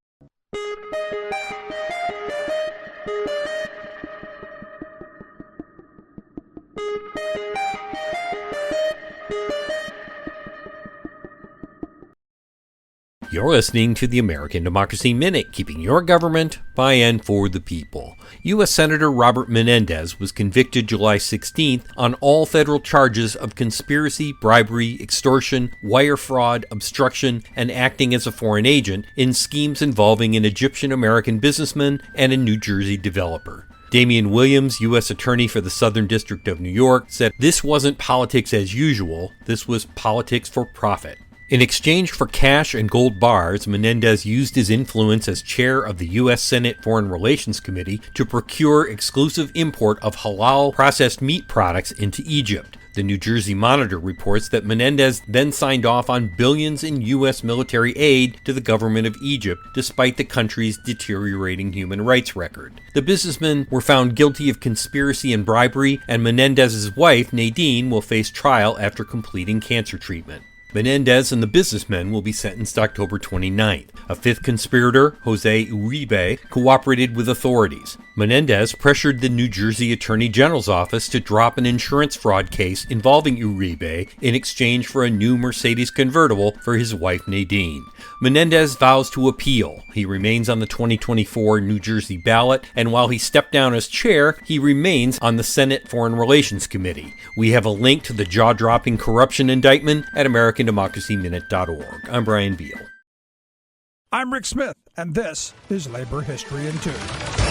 You're listening to the American Democracy Minute, keeping your government by and for the people. U.S. Senator Robert Menendez was convicted July 16th on all federal charges of conspiracy, bribery, extortion, wire fraud, obstruction, and acting as a foreign agent in schemes involving an Egyptian-American businessman and a New Jersey developer. Damian Williams, U.S. Attorney for the Southern District of New York, said this wasn't politics as usual, this was politics for profit. In exchange for cash and gold bars, Menendez used his influence as chair of the U.S. Senate Foreign Relations Committee to procure exclusive import of halal processed meat products into Egypt. The New Jersey Monitor reports that Menendez then signed off on billions in U.S. military aid to the government of Egypt, despite the country's deteriorating human rights record. The businessmen were found guilty of conspiracy and bribery, and Menendez's wife, Nadine, will face trial after completing cancer treatment. Menendez and the businessmen will be sentenced October 29th. A fifth conspirator, Jose Uribe, cooperated with authorities. Menendez pressured the New Jersey Attorney General's office to drop an insurance fraud case involving Uribe in exchange for a new Mercedes convertible for his wife Nadine. Menendez vows to appeal. He remains on the 2024 New Jersey ballot, and while he stepped down as chair, he remains on the Senate Foreign Relations Committee. We have a link to the jaw-dropping corruption indictment at AmericanDemocracyMinute.org. I'm Brian Beal. I'm Rick Smith, and this is Labor History in 2.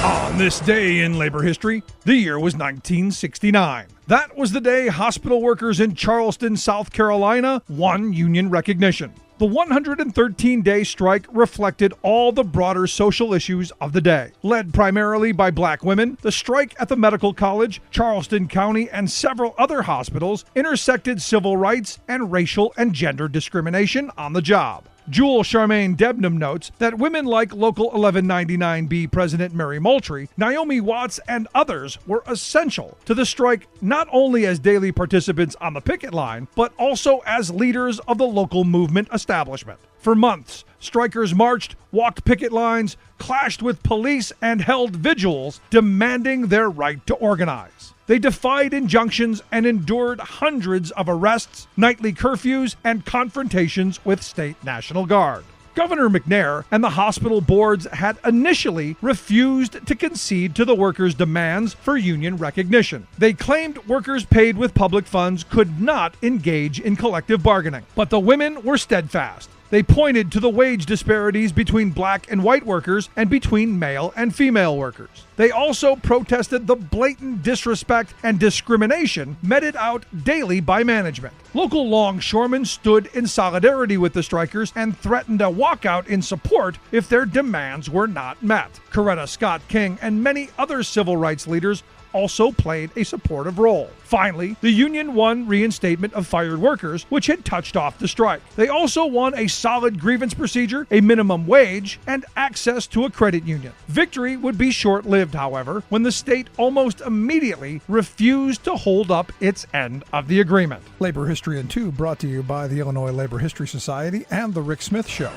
On this day in labor history, the year was 1969. That was the day hospital workers in Charleston, South Carolina won union recognition. The 113-day strike reflected all the broader social issues of the day. Led primarily by black women, the strike at the medical college, Charleston County, and several other hospitals intersected civil rights and racial and gender discrimination on the job. Jewel Charmaine Debnam notes that women like Local 1199B President Mary Moultrie, Naomi Watts, and others were essential to the strike not only as daily participants on the picket line, but also as leaders of the local movement establishment. For months, strikers marched, walked picket lines, clashed with police, and held vigils demanding their right to organize. They defied injunctions and endured hundreds of arrests, nightly curfews, and confrontations with state National Guard. Governor McNair and the hospital boards had initially refused to concede to the workers' demands for union recognition. They claimed workers paid with public funds could not engage in collective bargaining. But the women were steadfast. They pointed to the wage disparities between black and white workers and between male and female workers. They also protested the blatant disrespect and discrimination meted out daily by management. Local longshoremen stood in solidarity with the strikers and threatened a walkout in support if their demands were not met. Coretta Scott King and many other civil rights leaders also played a supportive role. Finally, the union won reinstatement of fired workers, which had touched off the strike. They also won a solid grievance procedure, a minimum wage, and access to a credit union. Victory would be short-lived, however, when the state almost immediately refused to hold up its end of the agreement. Labor History in 2 brought to you by the Illinois Labor History Society and The Rick Smith Show.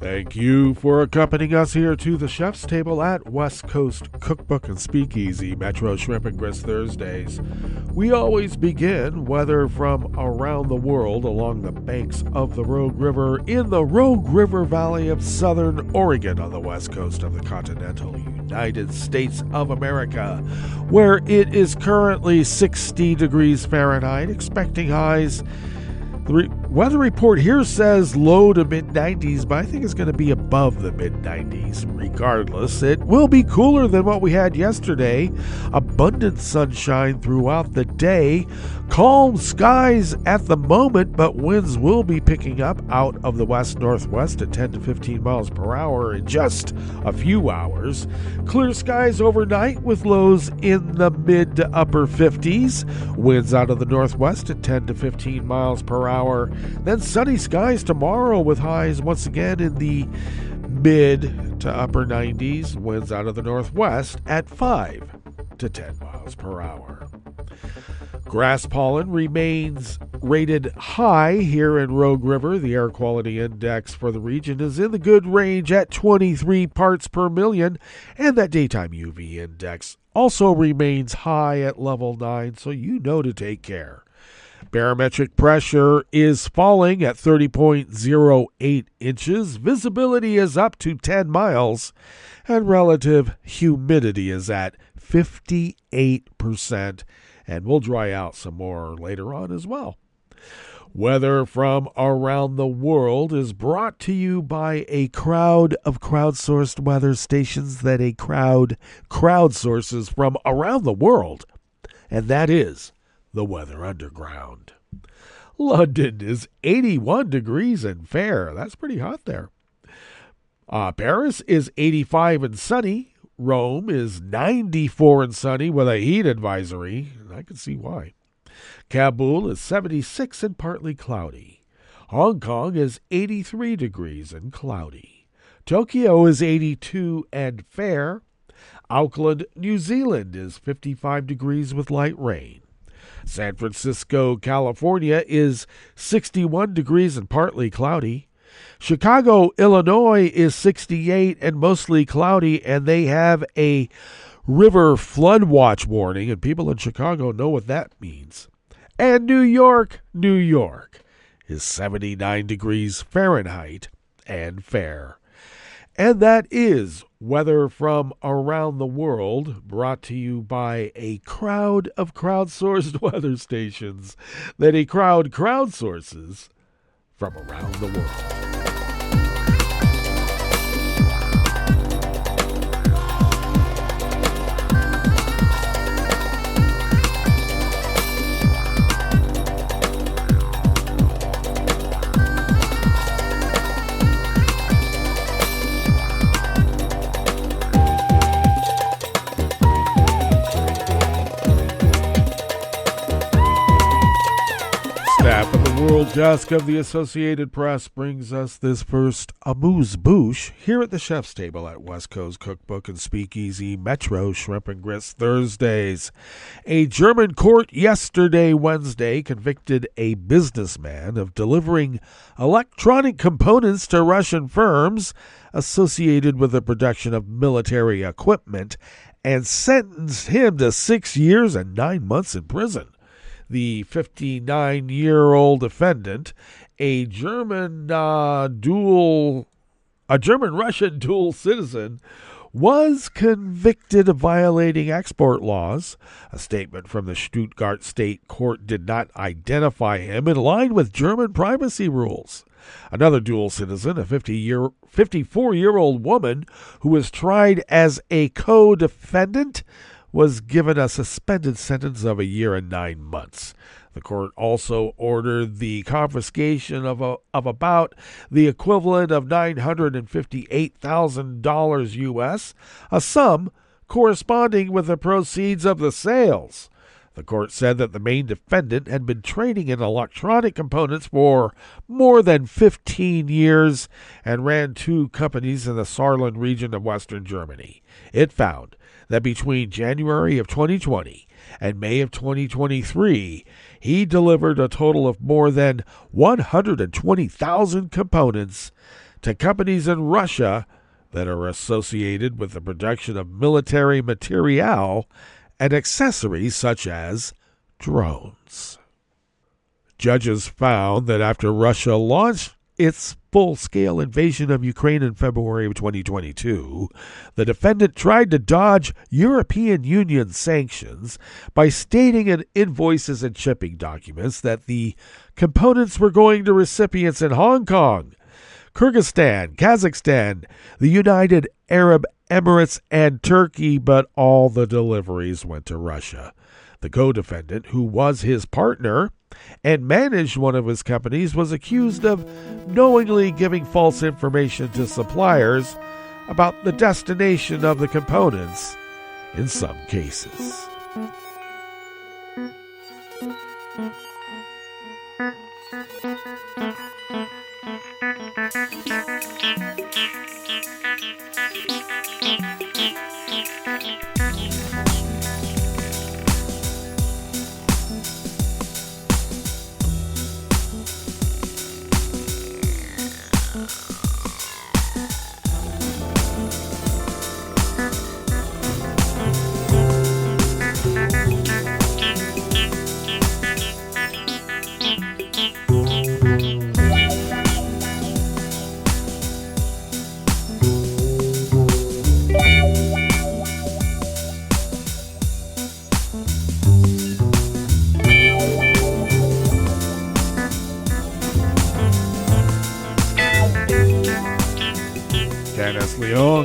Thank you for accompanying us here to the Chef's Table at West Coast Cookbook and Speakeasy, Metro Shrimp and Grist Thursdays. We always begin, whether from around the world, along the banks of the Rogue River, in the Rogue River Valley of southern Oregon on the west coast of the continental United States of America, where it is currently 60 degrees Fahrenheit, expecting highs. The weather report here says low to mid-90s, but I think it's going to be above the mid-90s. Regardless, it will be cooler than what we had yesterday. Abundant sunshine throughout the day. Calm skies at the moment, but winds will be picking up out of the west-northwest at 10 to 15 miles per hour in just a few hours. Clear skies overnight with lows in the mid to upper 50s. Winds out of the northwest at 10 to 15 miles per hour. Then sunny skies tomorrow with highs once again in the mid to upper 90s. Winds out of the northwest at 5 to 10 miles per hour. Grass pollen remains rated high here in Rogue River. The air quality index for the region is in the good range at 23 parts per million, and that daytime UV index also remains high at level 9, so you know to take care. Barometric pressure is falling at 30.08 inches. Visibility is up to 10 miles. And relative humidity is at 58%. And we'll dry out some more later on as well. Weather from around the world is brought to you by a crowd of crowdsourced weather stations that a crowd crowdsources from around the world. And that is the Weather Underground. London is 81 degrees and fair. That's pretty hot there. Paris is 85 and sunny. Rome is 94 and sunny with a heat advisory. I can see why. Kabul is 76 and partly cloudy. Hong Kong is 83 degrees and cloudy. Tokyo is 82 and fair. Auckland, New Zealand is 55 degrees with light rain. San Francisco, California is 61 degrees and partly cloudy. Chicago, Illinois is 68 and mostly cloudy, and they have a river flood watch warning, and people in Chicago know what that means. And New York is 79 degrees Fahrenheit and fair. And that is weather from around the world, brought to you by a crowd of crowdsourced weather stations that a crowd crowdsources from around the world. Staff at the World Desk of the Associated Press brings us this first amuse-bouche here at the chef's table at West Coast Cookbook and Speakeasy Metro Shrimp and Grits Thursdays. A German court yesterday, Wednesday, convicted a businessman of delivering electronic components to Russian firms associated with the production of military equipment and sentenced him to 6 years and 9 months in prison. The 59-year-old defendant, a German-Russian dual citizen, was convicted of violating export laws. A statement from the Stuttgart State Court did not identify him, in line with German privacy rules. Another dual citizen, a 54-year-old woman who was tried as a co-defendant, was given a suspended sentence of 1 year and 9 months. The court also ordered the confiscation of about the equivalent of $958,000 U.S., a sum corresponding with the proceeds of the sales. The court said that the main defendant had been trading in electronic components for more than 15 years and ran 2 companies in the Saarland region of Western Germany. It found that between January of 2020 and May of 2023, he delivered a total of more than 120,000 components to companies in Russia that are associated with the production of military materiel and accessories such as drones. Judges found that after Russia launched its full-scale invasion of Ukraine in February of 2022, the defendant tried to dodge European Union sanctions by stating in invoices and shipping documents that the components were going to recipients in Hong Kong, Kyrgyzstan, Kazakhstan, the United Arab Emirates, and Turkey, but all the deliveries went to Russia. The co-defendant, who was his partner and managed one of his companies, was accused of knowingly giving false information to suppliers about the destination of the components in some cases.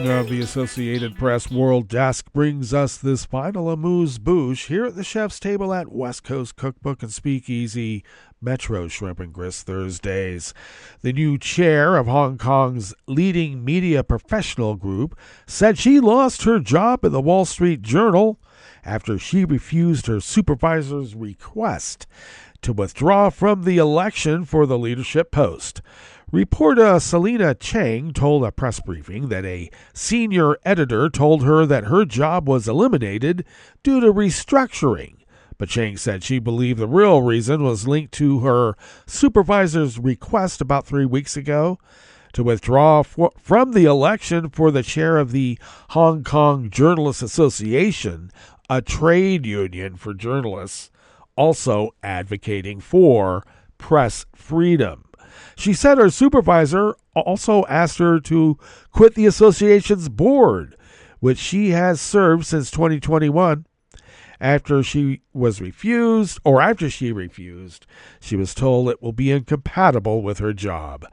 Of the Associated Press World Desk brings us this final amuse-bouche here at the chef's table at West Coast Cookbook and Speakeasy Metro Shrimp and Grits Thursdays. The new chair of Hong Kong's leading media professional group said she lost her job at the Wall Street Journal after she refused her supervisor's request to withdraw from the election for the leadership post. Reporter Selena Chang told a press briefing that a senior editor told her that her job was eliminated due to restructuring, But Chang said she believed the real reason was linked to her supervisor's request about 3 weeks ago to withdraw from the election for the chair of the Hong Kong Journalists Association, a trade union for journalists, also advocating for press freedom. She said her supervisor also asked her to quit the association's board, which she has served since 2021. After she refused, she was told it will be incompatible with her job.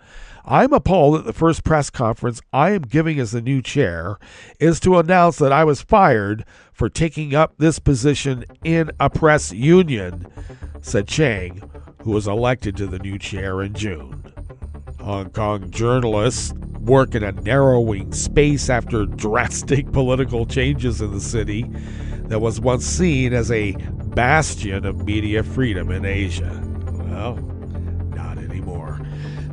I'm appalled that the first press conference I am giving as the new chair is to announce that I was fired for taking up this position in a press union, said Chang, who was elected to the new chair in June. Hong Kong journalists work in a narrowing space after drastic political changes in the city that was once seen as a bastion of media freedom in Asia. Well, not anymore.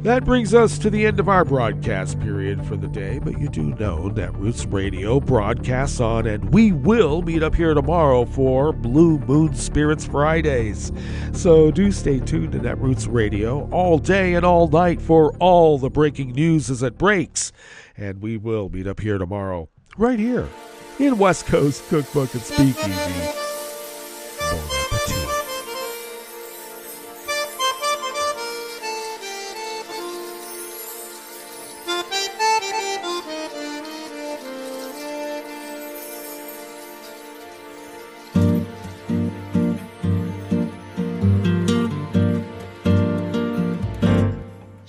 That brings us to the end of our broadcast period for the day, but you do know Netroots Radio broadcasts on, and we will meet up here tomorrow for Blue Moon Spirits Fridays. So do stay tuned to Netroots Radio all day and all night for all the breaking news as it breaks. And we will meet up here tomorrow, right here, in West Coast Cookbook and Speakeasy. Bon appetit.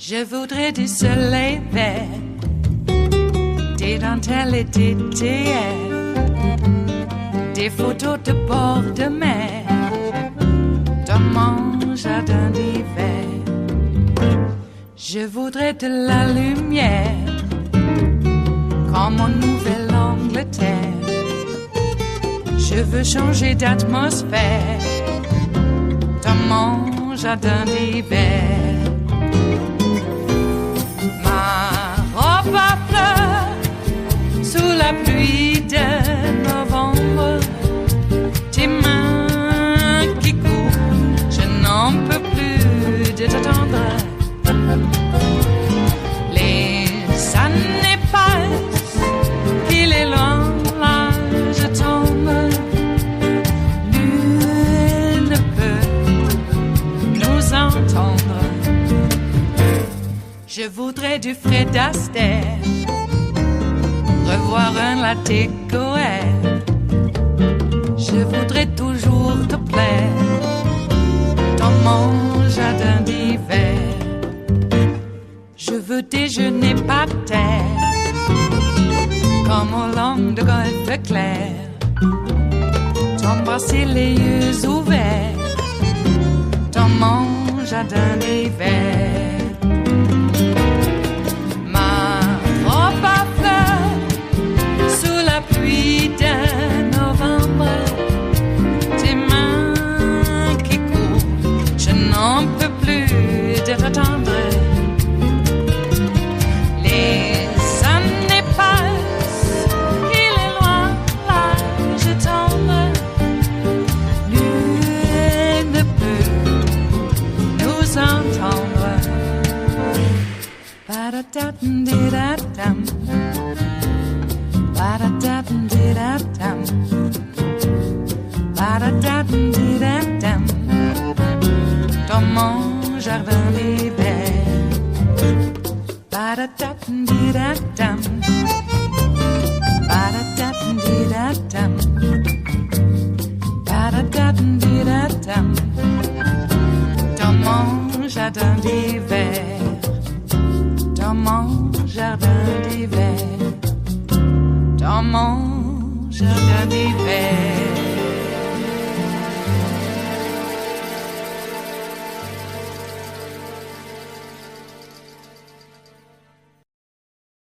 Je voudrais du soleil vert, des dentelles et des théières, des photos de bord de mer, dans mon jardin d'hiver. Je voudrais de la lumière, comme en Nouvelle-Angleterre. Je veux changer d'atmosphère, dans mon jardin d'hiver. À fleurs sous la pluie de novembre, tes mains qui courent, je n'en peux plus de t'attendre. Les années passent, qu'il est loin, là je tombe. Nul ne peut nous entendre. Je voudrais du Fred Astaire, revoir un latte Goer. Je voudrais toujours te plaire dans mon jardin d'hiver. Je veux déjeuner par terre, comme au long de golfe clair, t'embrasser les yeux ouverts dans mon jardin d'hiver. Pluie de novembre, tes mains qui courent, je n'en peux plus de t'attendre. Les années passent, il est loin, là je tombe. Nul ne peut nous entendre. Ba-da-da-dum-di-da-dum. Ba-da-da-dum-di-da-dum. Ba-da-da-dum-di-da-dum. Dans mon jardin d'hiver. Ba-da-da-dum-di-da-dum. Ba-da-da-dum-di-da-dum. Ba-da-da-dum-di-da-dum. Dans mon jardin d'hiver. Dans mon jardin d'hiver. Dans mon jardin d'hiver.